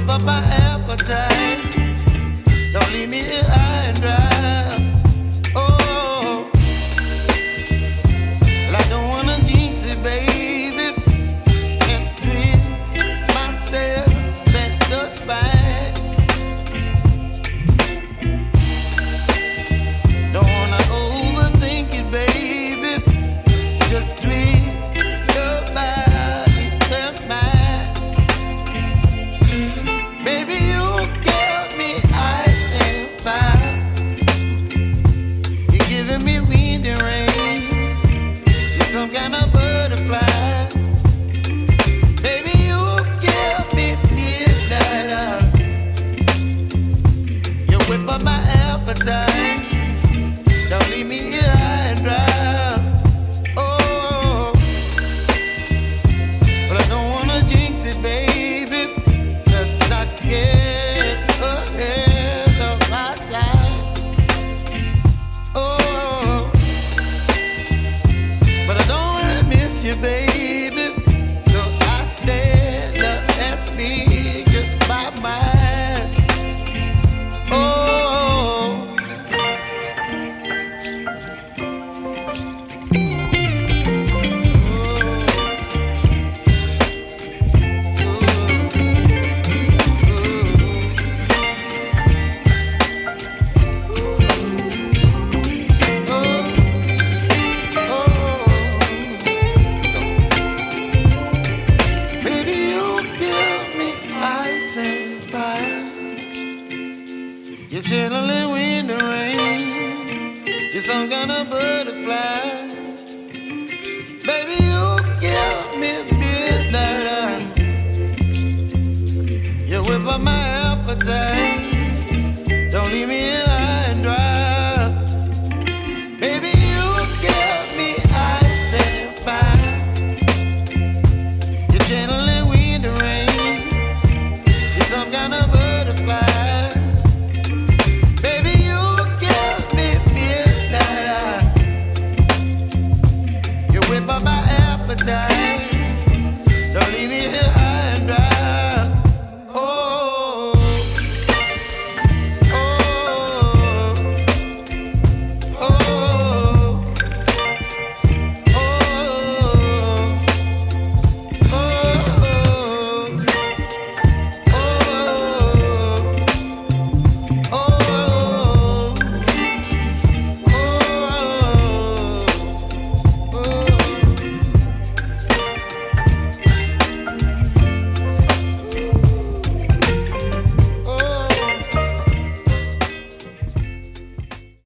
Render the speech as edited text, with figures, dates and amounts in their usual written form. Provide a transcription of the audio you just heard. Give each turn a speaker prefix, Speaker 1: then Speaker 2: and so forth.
Speaker 1: whip up my appetite. Don't leave me here high and dry. Oh, well, I don't wanna jinx it, baby, and twist myself at the spine. Don't wanna overthink it, baby. It's just twist your body and mine. Baby, you give me ice and fire. You're giving me wind and rain. You're some kind of butterfly. Baby, you give me midnight. You whip up my appetite. Don't leave me here high and dry. Oh, but I don't wanna jinx it, baby. Let's not get ahead of my time. Oh, but I don't wanna miss you, baby. So I stand up and speak my mind. Oh. Baby, you give me ice and fire. You're chilling wind and rain. You're some kind of butterfly. Baby, you give me midnight. You whip up my